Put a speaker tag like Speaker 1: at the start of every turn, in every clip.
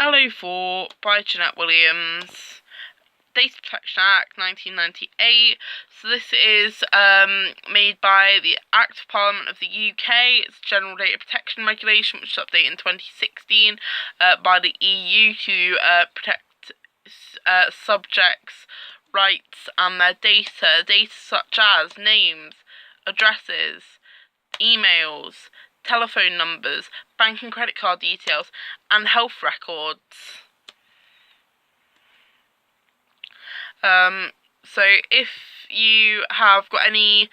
Speaker 1: LO4 by Jeanette Williams. Data Protection Act 1998. So this is made by the Act of Parliament of the UK. It's General Data Protection Regulation, which was updated in 2016 by the EU to protect subjects' rights and their data. Data such as names, addresses, emails, telephone numbers, bank and credit card details, and health records. So if you have got any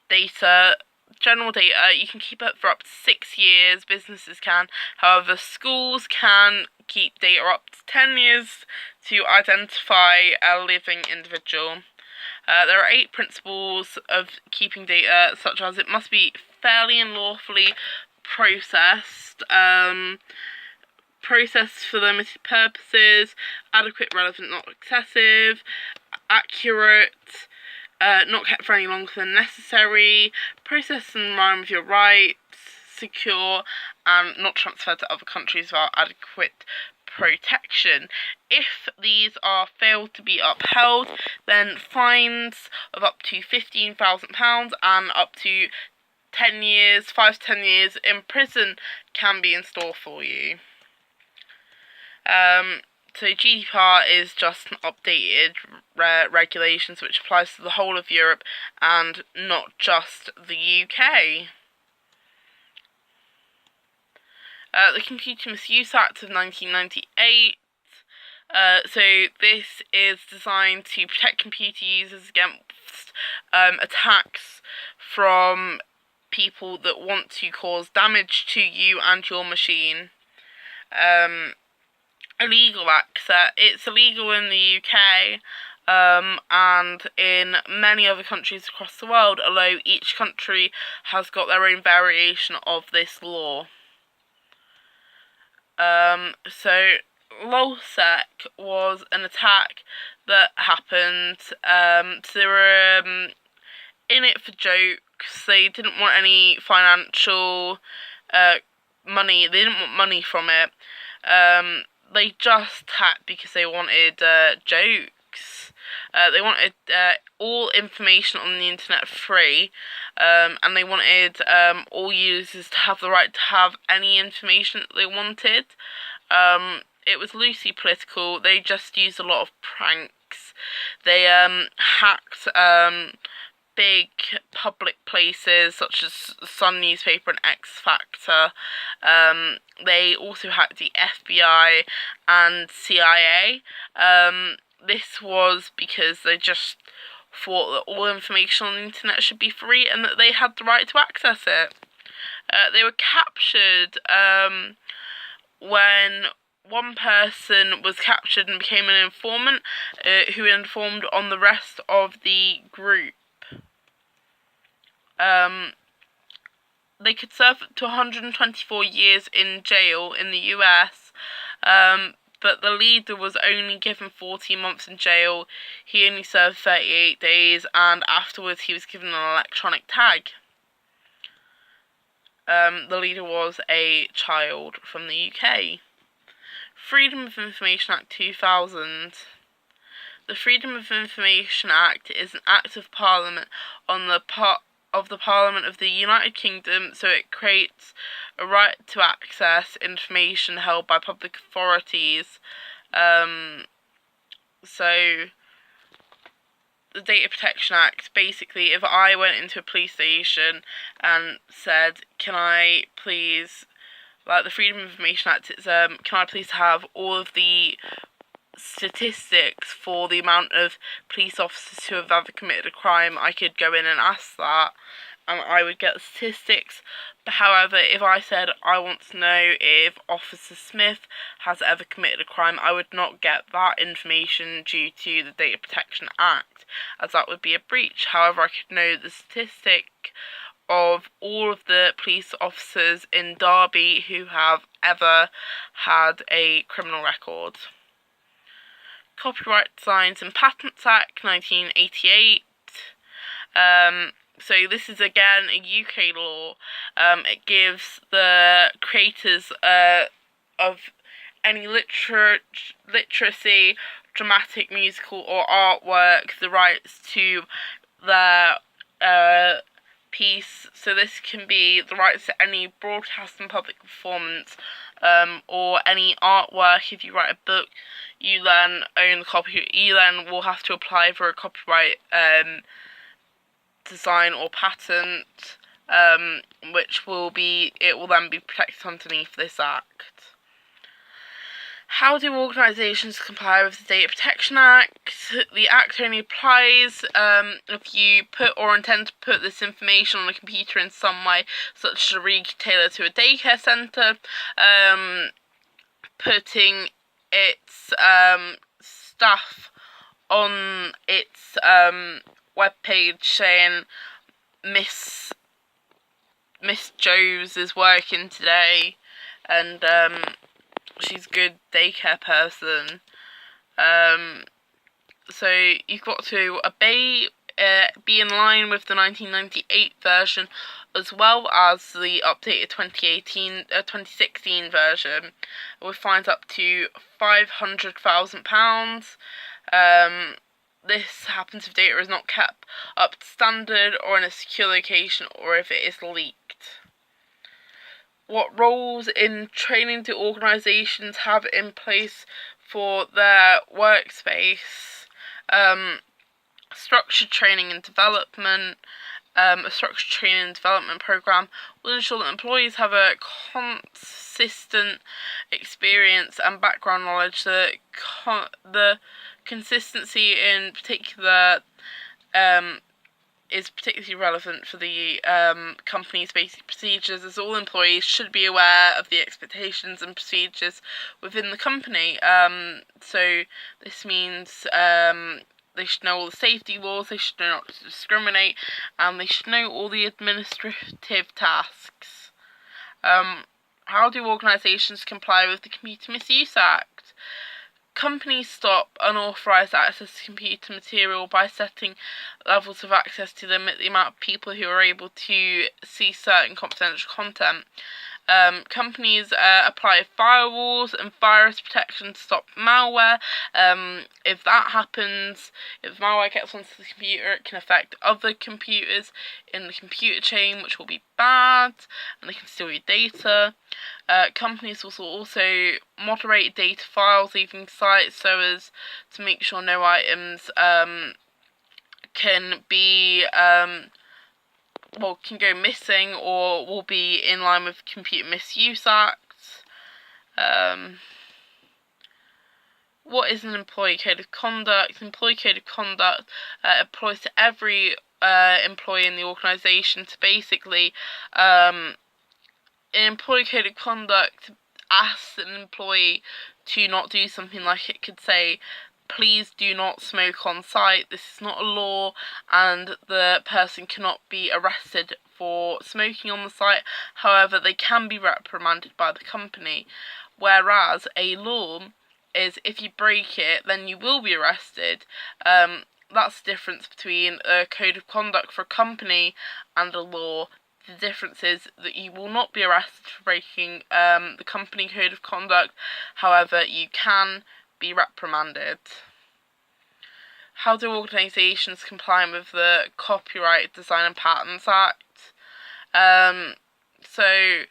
Speaker 1: data, general data, you can keep it for up to 6 years, businesses can. However, schools can keep data up to 10 years to identify a living individual. There are 8 principles of keeping data, such as it must be fairly and lawfully processed, processed for limited purposes, adequate, relevant, not excessive, accurate, not kept for any longer than necessary, processed in line with your rights, secure, and not transferred to other countries without adequate protection. If these are failed to be upheld, then fines of up to £15,000 and up to 10 years, 5 to 10 years in prison can be in store for you. So GDPR is just an updated regulations which applies to the whole of Europe and not just the UK. The Computer Misuse Act of 1998. So this is designed to protect computer users against attacks from people that want to cause damage to you and your machine. Illegal access. It's illegal in the UK and in many other countries across the world, although each country has got their own variation of this law. So lulzsec was an attack that happened. So they were in it for jokes. They didn't want any financial money. They didn't want money from it. They just hacked because they wanted jokes. They wanted all information on the internet free, and they wanted all users to have the right to have any information that they wanted. It was loosely political. They just used a lot of pranks. They hacked big public places such as the Sun newspaper and X Factor. They also hacked the FBI and CIA. This was because they just thought that all information on the internet should be free and that they had the right to access it. They were captured when one person was captured and became an informant who informed on the rest of the group. They could serve up to 124 years in jail in the US, but the leader was only given 14 months in jail. He only served 38 days, and afterwards he was given an electronic tag. The leader was a child from the UK. Freedom of Information Act 2000. The Freedom of Information Act is an act of Parliament on the part of the Parliament of the United Kingdom, so it creates a right to access information held by public authorities. So the Data Protection Act, basically, if I went into a police station and said, can I please, like the Freedom of Information Act, it's can I please have all of the statistics for the amount of police officers who have ever committed a crime, I could go in and ask that, and I would get the statistics. But however, if I said I want to know if Officer Smith has ever committed a crime, I would not get that information due to the Data Protection Act, as that would be a breach. However, I could know the statistic of all of the police officers in Derby who have ever had a criminal record. Copyright Designs and Patents Act 1988. So this is again a UK law. It gives the creators of any literacy, dramatic, musical, or artwork the rights to their piece. So this can be the rights to any broadcast and public performance, or any artwork. If you write a book, you then own the copy. You then will have to apply for a copyright design or patent, which will then be protected underneath this act. How do organisations comply with the Data Protection Act? The Act only applies if you put or intend to put this information on a computer in some way, such as a retailer to a daycare centre, putting its staff on its webpage saying Miss Joes is working today, and she's a good daycare person. So you've got to be in line with the 1998 version, as well as the updated 2016 version, with fines up to £500,000. This happens if data is not kept up to standard or in a secure location, or if it is leaked. What roles in training do organisations have in place for their workspace? Structured training and development. A structured training and development programme will ensure that employees have a consistent experience and background knowledge. The consistency in particular is particularly relevant for the company's basic procedures, as all employees should be aware of the expectations and procedures within the company. So this means they should know all the safety laws, they should know not to discriminate, and they should know all the administrative tasks. How do organisations comply with the Computer Misuse Act? Companies stop unauthorised access to computer material by setting levels of access to limit the amount of people who are able to see certain confidential content. Companies apply firewalls and virus protection to stop malware. If that happens, if malware gets onto the computer, it can affect other computers in the computer chain, which will be bad, and they can steal your data. Companies will also moderate data files leaving sites so as to make sure no items can go missing or will be in line with Computer Misuse Act. What is an employee code of conduct? An employee code of conduct applies to every employee in the organisation to basically an employee code of conduct asks an employee to not do something. Like, it could say, please do not smoke on site. This is not a law, and the person cannot be arrested for smoking on the site. However, they can be reprimanded by the company, whereas a law is, if you break it, then you will be arrested. That's the difference between a code of conduct for a company and a law. The difference is that you will not be arrested for breaking the company code of conduct. However, you can be reprimanded. How do organisations comply with the Copyright Design and Patents Act? So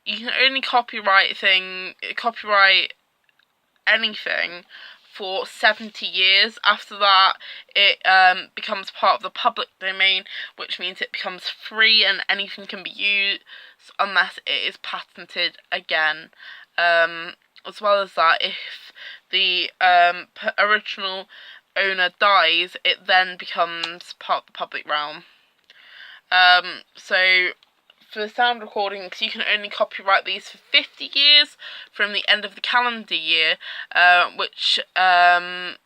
Speaker 1: you can only copyright anything for 70 years. After that, it becomes part of the public domain, which means it becomes free and anything can be used unless it is patented again. As well as that, if the original owner dies, it then becomes part of the public realm. So for the sound recordings, you can only copyright these for 50 years from the end of the calendar year, in which the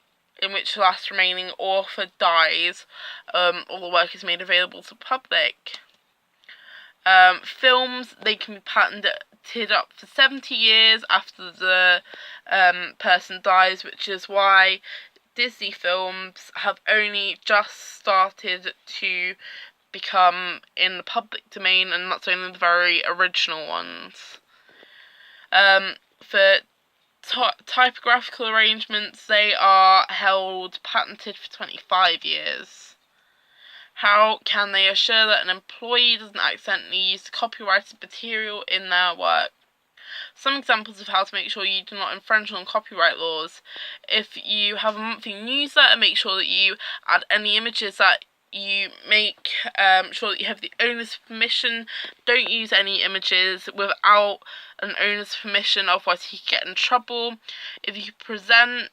Speaker 1: last remaining author dies, or the work is made available to the public. Films, they can be patented up for 70 years after the person dies, which is why Disney films have only just started to become in the public domain, and that's only the very original ones. For typographical arrangements, they are held patented for 25 years. How can they assure that an employee doesn't accidentally use copyrighted material in their work? Some examples of how to make sure you do not infringe on copyright laws. If you have a monthly newsletter, make sure that you add any images that you make sure that you have the owner's permission. Don't use any images without an owner's permission, otherwise you can get in trouble. If you present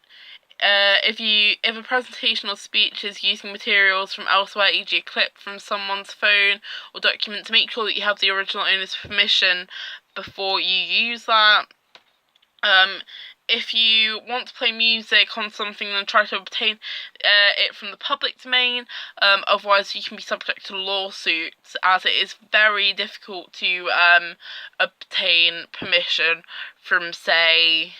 Speaker 1: if a presentation or speech is using materials from elsewhere, e.g. a clip from someone's phone or document, to make sure that you have the original owner's permission before you use that. If you want to play music on something, then try to obtain it from the public domain, otherwise you can be subject to lawsuits, as it is very difficult to obtain permission from, say,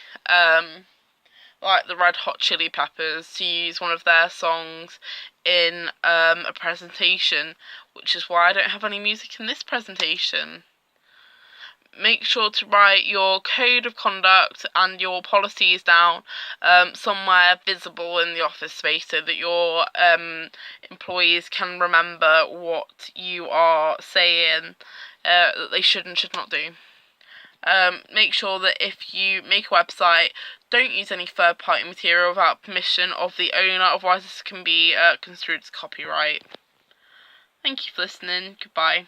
Speaker 1: like the Red Hot Chili Peppers, to use one of their songs in a presentation, which is why I don't have any music in this presentation. Make sure to write your code of conduct and your policies down somewhere visible in the office space, so that your employees can remember what you are saying that they should and should not do. Make sure that if you make a website, don't use any third-party material without permission of the owner, otherwise this can be construed as copyright. Thank you for listening. Goodbye.